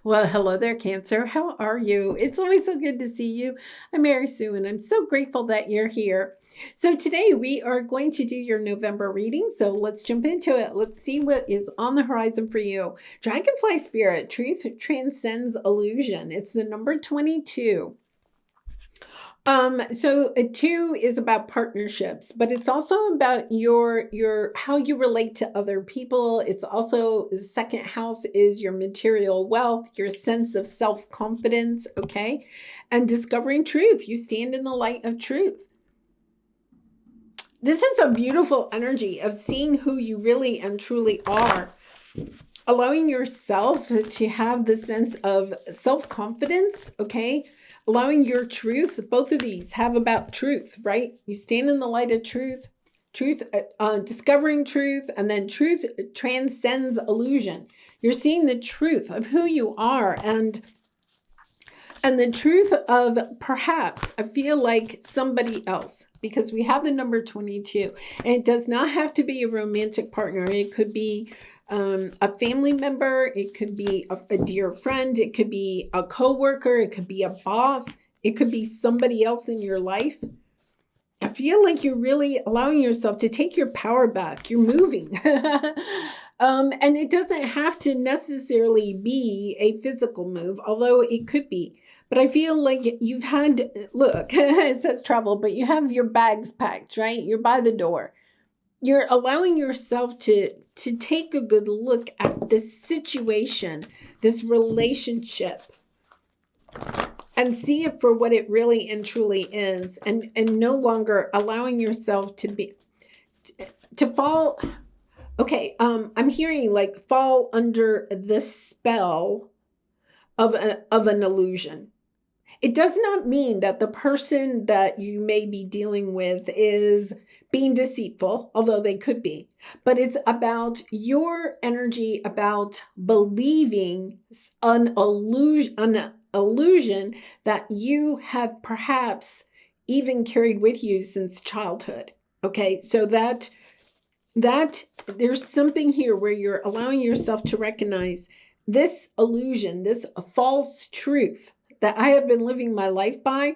Well, hello there, Cancer. How are you? It's always so good to see you. I'm Mary Sue, and I'm so grateful that you're here. So, today we are going to do your November reading. So, let's jump into it. Let's see what is on the horizon for you. Dragonfly Spirit, Truth Transcends Illusion. It's the number 22. So two is about partnerships, but it's also about your how you relate to other people. It's also the second house is your material wealth, your sense of self-confidence, okay? And discovering truth. You stand in the light of truth. This is a beautiful energy of seeing who you really and truly are. Allowing yourself to have the sense of self-confidence, okay? Allowing your truth, both of these have about truth, right? You stand in the light of truth, discovering truth, and then truth transcends illusion. You're seeing the truth of who you are and the truth of perhaps, I feel like somebody else, because we have the number 22, and it does not have to be a romantic partner. It could be a family member, it could be a dear friend, it could be a coworker, it could be a boss, it could be somebody else in your life. I feel like you're really allowing yourself to take your power back. You're moving. And it doesn't have to necessarily be a physical move, although it could be. But I feel like you've had, look, it says travel, but you have your bags packed, right? You're by the door. You're allowing yourself to take a good look at this situation, this relationship, and see it for what it really and truly is, and no longer allowing yourself to fall. Okay, I'm hearing like fall under the spell of an illusion. It does not mean that the person that you may be dealing with is being deceitful, although they could be. But it's about your energy, about believing an illusion that you have perhaps even carried with you since childhood. Okay, so that there's something here where you're allowing yourself to recognize this illusion, this false truth that I have been living my life by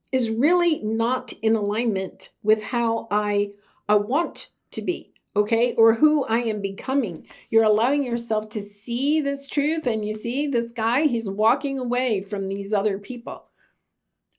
is really not in alignment with how I want to be, okay? Or who I am becoming. You're allowing yourself to see this truth, and you see this guy, he's walking away from these other people.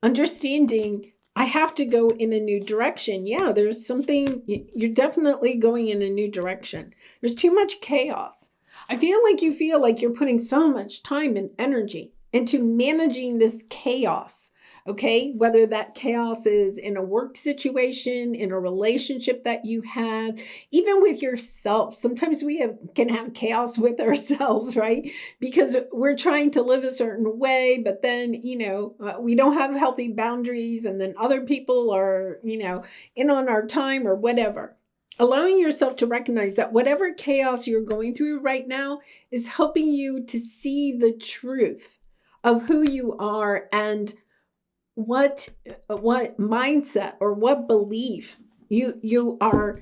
Understanding I have to go in a new direction. Yeah, there's something, you're definitely going in a new direction. There's too much chaos. I feel like you're putting so much time and energy into managing this chaos, okay? Whether that chaos is in a work situation, in a relationship that you have, even with yourself. Sometimes can have chaos with ourselves, right? Because we're trying to live a certain way, but then, we don't have healthy boundaries, and then other people are, in on our time or whatever. Allowing yourself to recognize that whatever chaos you're going through right now is helping you to see the truth of who you are and what mindset or what belief you are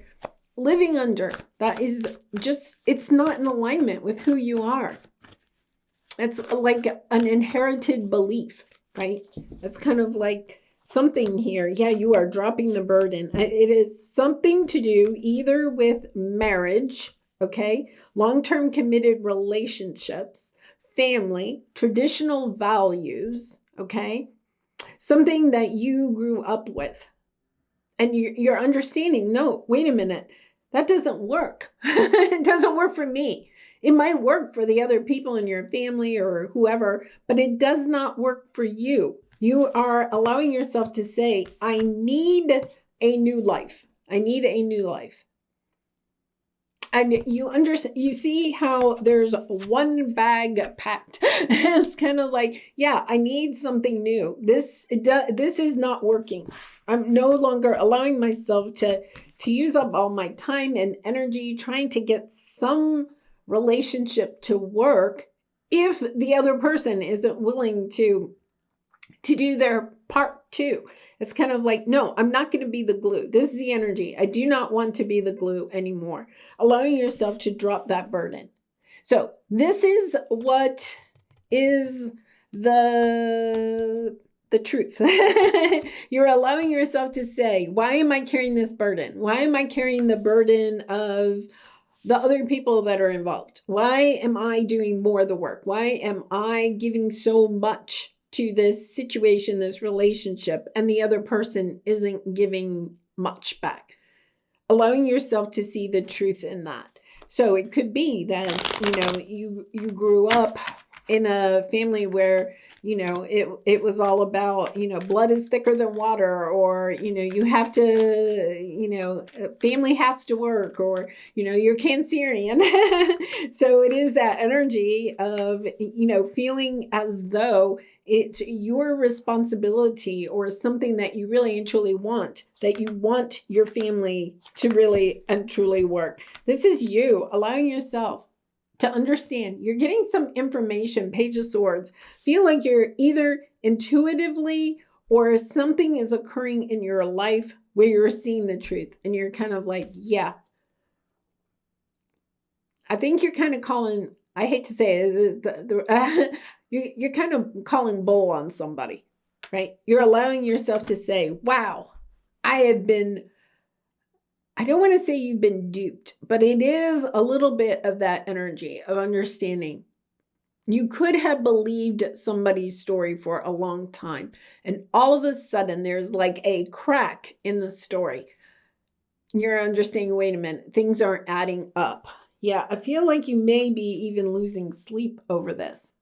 living under that is just, it's not in alignment with who you are. It's like an inherited belief, right? It's kind of like something here. Yeah, you are dropping the burden. It is something to do either with marriage, okay, long-term committed relationships, family, traditional values, okay, something that you grew up with. And you're understanding, no, wait a minute, that doesn't work. It doesn't work for me. It might work for the other people in your family or whoever, but it does not work for you. You are allowing yourself to say, I need a new life. I need a new life. And you see how there's one bag packed. It's kind of like, yeah, I need something new. This is not working. I'm no longer allowing myself to use up all my time and energy trying to get some relationship to work if the other person isn't willing to do their part too. It's kind of like, no, I'm not going to be the glue. This is the energy. I do not want to be the glue anymore. Allowing yourself to drop that burden. So this is what is the truth. You're allowing yourself to say, why am I carrying this burden? Why am I carrying the burden of the other people that are involved? Why am I doing more of the work? Why am I giving so much to this situation, this relationship, and the other person isn't giving much back? Allowing yourself to see the truth in that. So it could be that, you grew up in a family where, it was all about, blood is thicker than water, or, you have to, family has to work, or, you're Cancerian. So it is that energy of, feeling as though it's your responsibility or something that you really and truly want, that you want your family to really and truly work. This is you allowing yourself to understand. You're getting some information, Page of Swords. Feel like you're either intuitively or something is occurring in your life where you're seeing the truth and you're kind of like, yeah. I think you're kind of calling, I hate to say it, you're kind of calling bull on somebody, right? You're allowing yourself to say, wow, I don't want to say you've been duped, but it is a little bit of that energy of understanding. You could have believed somebody's story for a long time, and all of a sudden there's like a crack in the story. You're understanding, wait a minute, things aren't adding up. Yeah, I feel like you may be even losing sleep over this.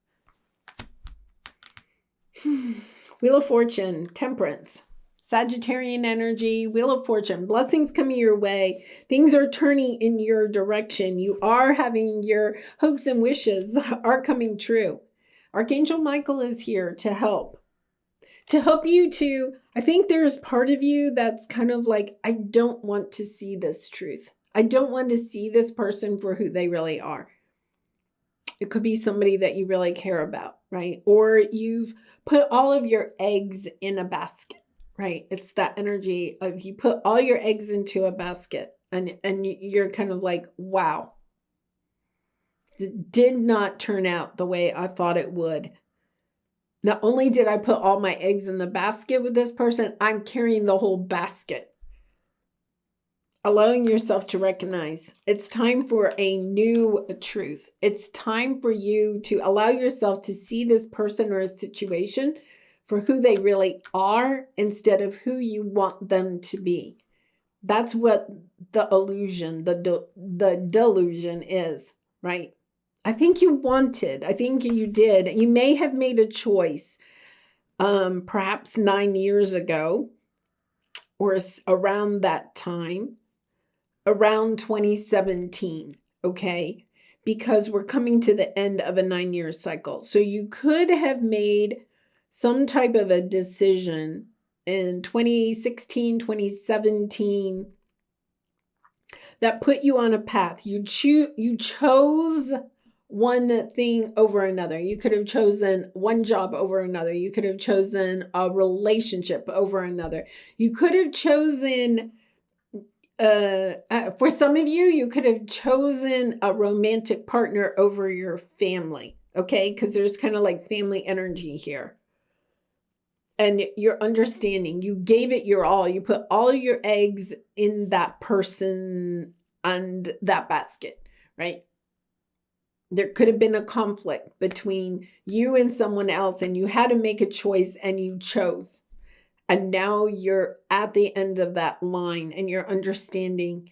Wheel of Fortune, Temperance, Sagittarian energy, Wheel of Fortune, blessings coming your way. Things are turning in your direction. You are having your hopes and wishes are coming true. Archangel Michael is here to help you to, I think there's part of you that's kind of like, I don't want to see this truth. I don't want to see this person for who they really are. It could be somebody that you really care about, right? Or you've put all of your eggs in a basket, right? It's that energy of you put all your eggs into a basket and you're kind of like, wow, it did not turn out the way I thought it would. Not only did I put all my eggs in the basket with this person, I'm carrying the whole basket. Allowing yourself to recognize it's time for a new truth. It's time for you to allow yourself to see this person or a situation for who they really are instead of who you want them to be. That's what the illusion, the delusion is, right? I think you did. You may have made a choice perhaps 9 years ago or around that time, around 2017, okay? Because we're coming to the end of a 9-year cycle. So you could have made some type of a decision in 2016, 2017 that put you on a path. You chose one thing over another. You could have chosen one job over another. You could have chosen a relationship over another. You could have chosen, for some of you, you could have chosen a romantic partner over your family, okay? Because there's kind of like family energy here. And you're understanding, you gave it your all. You put all your eggs in that person and that basket, right? There could have been a conflict between you and someone else, and you had to make a choice, and you chose. And now you're at the end of that line, and you're understanding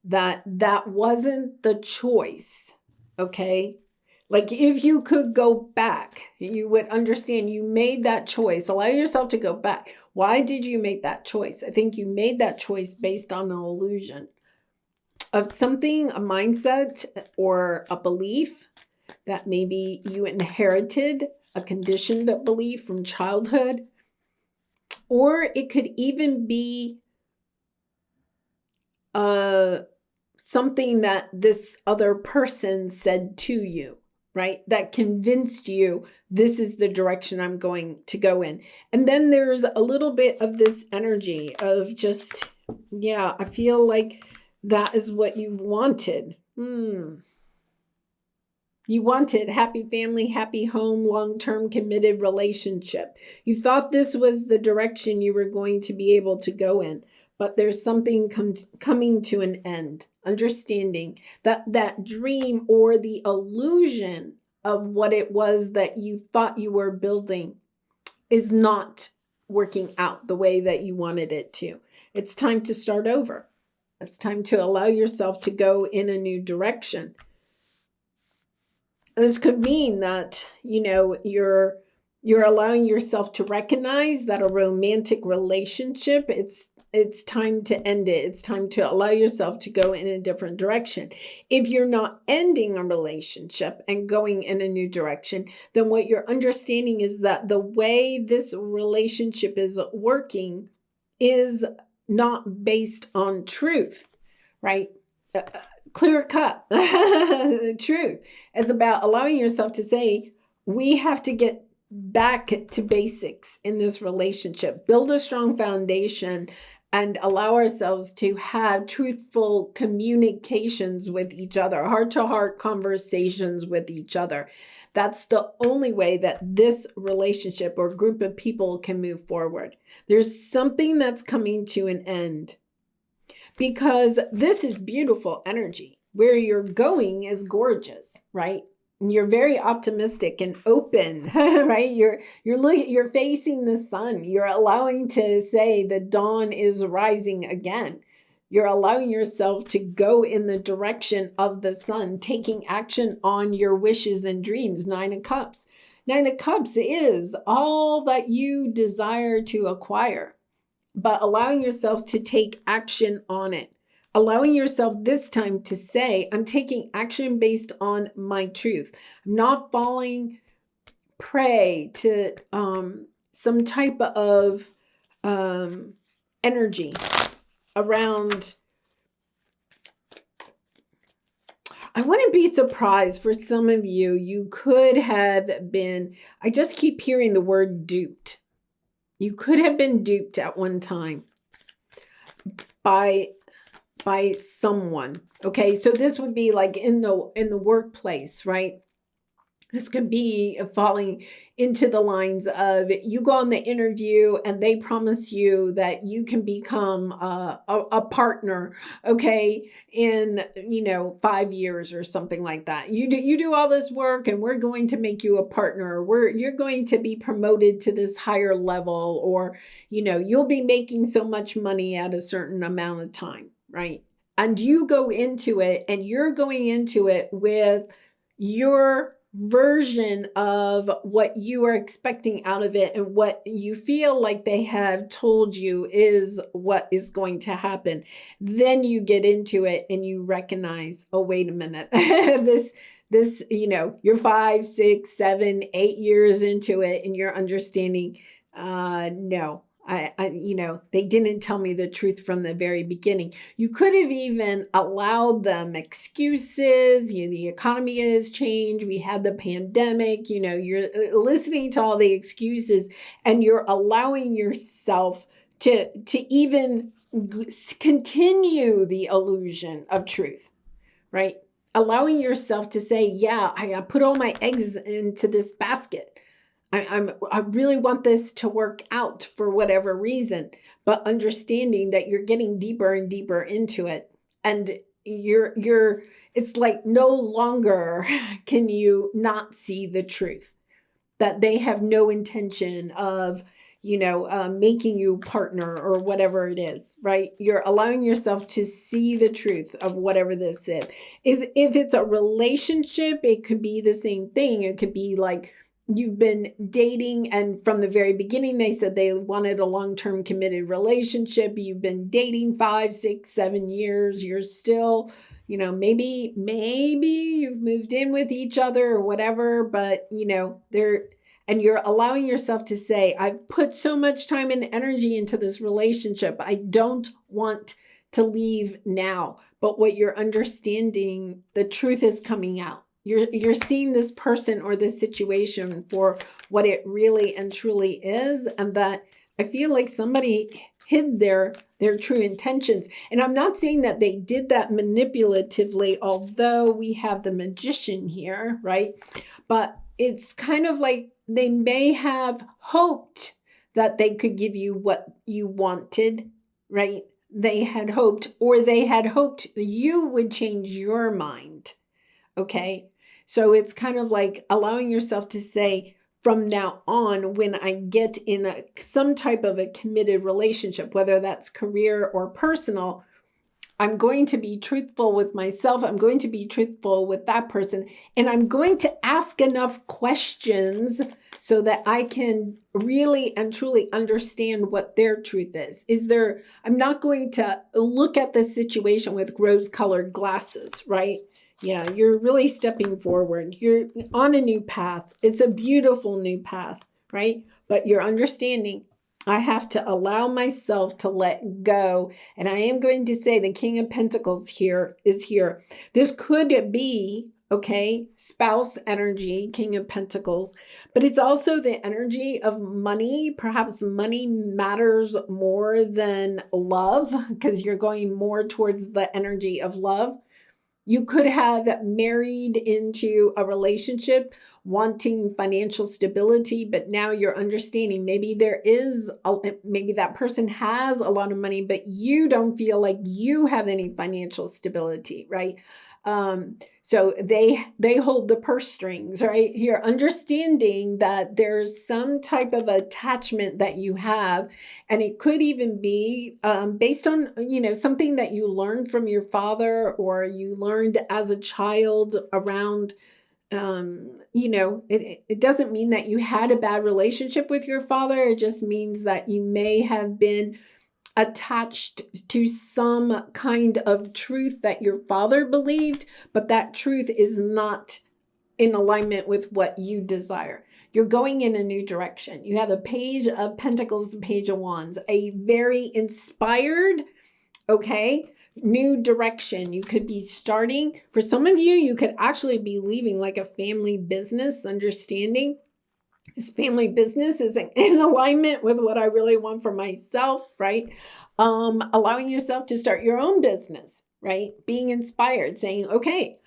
that that wasn't the choice, okay? Like if you could go back, you would understand you made that choice. Allow yourself to go back. Why did you make that choice? I think you made that choice based on an illusion of something, a mindset or a belief that maybe you inherited, a conditioned belief from childhood. Or it could even be something that this other person said to you, right? That convinced you this is the direction I'm going to go in. And then there's a little bit of this energy of just, yeah, I feel like that is what you wanted. You wanted happy family, happy home, long-term committed relationship. You thought this was the direction you were going to be able to go in, but there's something coming to an end. Understanding that that dream or the illusion of what it was that you thought you were building is not working out the way that you wanted it to. It's time to start over. It's time to allow yourself to go in a new direction. This could mean that, you're allowing yourself to recognize that a romantic relationship, it's time to end it. It's time to allow yourself to go in a different direction. If you're not ending a relationship and going in a new direction, then what you're understanding is that the way this relationship is working is not based on truth, right? Clear cut truth. It's about allowing yourself to say, we have to get back to basics in this relationship, build a strong foundation, and allow ourselves to have truthful communications with each other, heart-to-heart conversations with each other. That's the only way that this relationship or group of people can move forward. There's something that's coming to an end. Because this is beautiful energy. Where you're going is gorgeous, right? And you're very optimistic and open, right? You're facing the sun. You're allowing to say the dawn is rising again. You're allowing yourself to go in the direction of the sun, taking action on your wishes and dreams. 9 of Cups. 9 of Cups is all that you desire to acquire, but allowing yourself to take action on it. Allowing yourself this time to say, I'm taking action based on my truth. I'm not falling prey to some type of energy around. I wouldn't be surprised for some of you, you could have been, I just keep hearing the word duped. You could have been duped at one time by someone. Okay, so this would be like in the workplace, right? This could be falling into the lines of you go on the interview and they promise you that you can become a partner, okay, in 5 years or something like that. You do all this work and we're going to make you a partner. You're going to be promoted to this higher level, or you'll be making so much money at a certain amount of time, right? And you go into it and you're going into it with your version of what you are expecting out of it and what you feel like they have told you is what is going to happen. Then you get into it and you recognize, oh, wait a minute, this, you're 5, 6, 7, 8 years into it and you're understanding, no. They didn't tell me the truth from the very beginning. You could have even allowed them excuses. The economy has changed. We had the pandemic. You're listening to all the excuses and you're allowing yourself to even continue the illusion of truth, right? Allowing yourself to say, yeah, I put all my eggs into this basket. I really want this to work out for whatever reason, but understanding that you're getting deeper and deeper into it, and it's like no longer can you not see the truth, that they have no intention of making you partner or whatever it is, right? You're allowing yourself to see the truth of whatever this is. If it's a relationship, it could be the same thing. It could be like, you've been dating and from the very beginning, they said they wanted a long-term committed relationship. You've been dating 5, 6, 7 years. You're still, maybe you've moved in with each other or whatever, but and you're allowing yourself to say, I've put so much time and energy into this relationship. I don't want to leave now. But what you're understanding, the truth is coming out. You're seeing this person or this situation for what it really and truly is. And that I feel like somebody hid their true intentions. And I'm not saying that they did that manipulatively, although we have the magician here, right? But it's kind of like they may have hoped that they could give you what you wanted, right? They had hoped, or they had hoped you would change your mind. Okay. So it's kind of like allowing yourself to say, from now on, when I get in some type of a committed relationship, whether that's career or personal, I'm going to be truthful with myself. I'm going to be truthful with that person. And I'm going to ask enough questions so that I can really and truly understand what their truth is. I'm not going to look at the situation with rose-colored glasses, right? Yeah, you're really stepping forward. You're on a new path. It's a beautiful new path, right? But you're understanding, I have to allow myself to let go. And I am going to say the King of Pentacles here is here. This could be, okay, spouse energy, King of Pentacles, but it's also the energy of money. Perhaps money matters more than love because you're going more towards the energy of love. You could have married into a relationship wanting financial stability, but now you're understanding maybe maybe that person has a lot of money, but you don't feel like you have any financial stability, right? So they hold the purse strings, right? You're understanding that there's some type of attachment that you have, and it could even be based on, something that you learned from your father or you learned as a child around, it doesn't mean that you had a bad relationship with your father. It just means that you may have been attached to some kind of truth that your father believed, but that truth is not in alignment with what you desire. You're going in a new direction. You have the Page of Pentacles, the Page of Wands, a very inspired, okay, new direction. You could be starting. For some of you, you could actually be leaving like a family business, understanding this family business is in alignment with what I really want for myself, right? Allowing yourself to start your own business, right? Being inspired, saying, okay,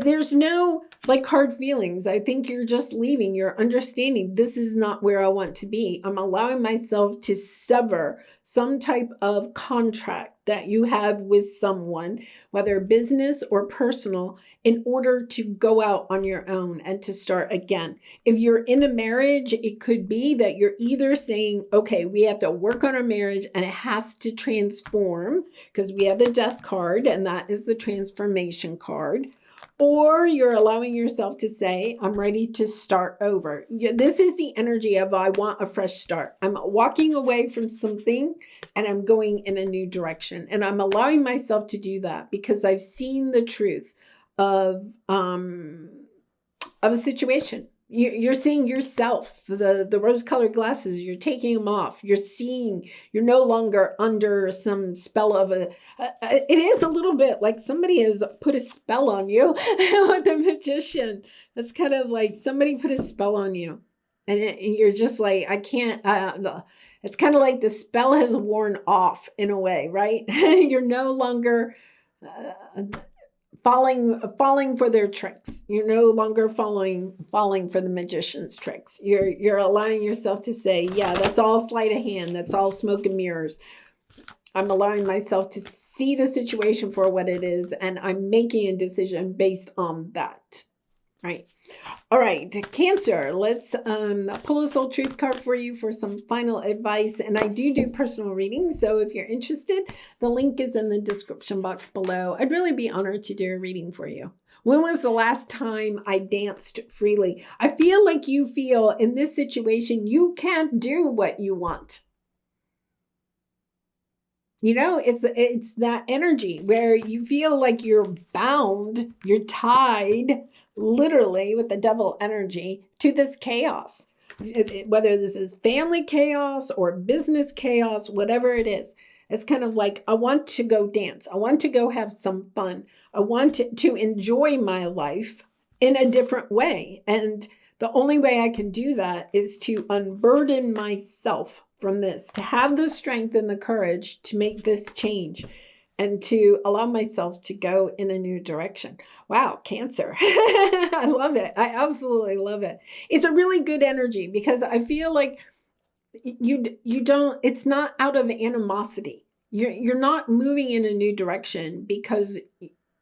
there's no like hard feelings. I think you're just leaving. You're understanding this is not where I want to be. I'm allowing myself to sever some type of contract that you have with someone, whether business or personal, in order to go out on your own and to start again. If you're in a marriage, it could be that you're either saying, okay, we have to work on our marriage and it has to transform because we have the Death card and that is the transformation card. Or you're allowing yourself to say, I'm ready to start over. This is the energy of I want a fresh start. I'm walking away from something and I'm going in a new direction. And I'm allowing myself to do that because I've seen the truth of a situation. You're seeing yourself, the rose-colored glasses, you're taking them off. You're no longer under some spell of it is a little bit like somebody has put a spell on you with the magician. That's kind of like somebody put a spell on you. And you're just like, I can't, it's kind of like the spell has worn off in a way, right? You're no longer falling for their tricks. You're no longer falling for the magician's tricks. You're allowing yourself to say, yeah, that's all sleight of hand. That's all smoke and mirrors. I'm allowing myself to see the situation for what it is, and I'm making a decision based on that. Right. All right, Cancer, let's pull a soul truth card for you for some final advice. And I do personal readings, so if you're interested, the link is in the description box below. I'd really be honored to do a reading for you. When was the last time I danced freely? I feel like you feel in this situation, you can't do what you want. It's that energy where you feel like you're bound, you're tied, literally with the devil energy to this chaos. Whether this is family chaos or business chaos, whatever it is, it's kind of like, I want to go dance. I want to go have some fun. I want to enjoy my life in a different way. And The only way I can do that is to unburden myself from this, to have the strength and the courage to make this change and to allow myself to go in a new direction. Wow, Cancer. I love it. I absolutely love it. It's a really good energy because I feel like you don't, it's not out of animosity. You're not moving in a new direction because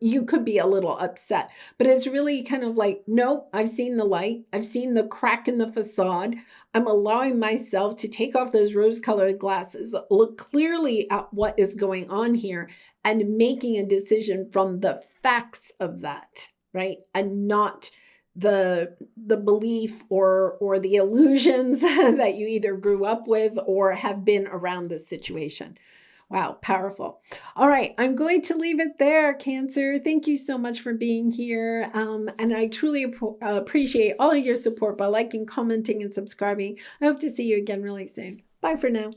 you could be a little upset, but it's really kind of like, no, I've seen the light. I've seen the crack in the facade. I'm allowing myself to take off those rose-colored glasses, look clearly at what is going on here, and making a decision from the facts of that, right? And not the belief or the illusions that you either grew up with or have been around this situation. Wow, powerful. All right, I'm going to leave it there, Cancer. Thank you so much for being here. And I truly appreciate all of your support by liking, commenting, and subscribing. I hope to see you again really soon. Bye for now.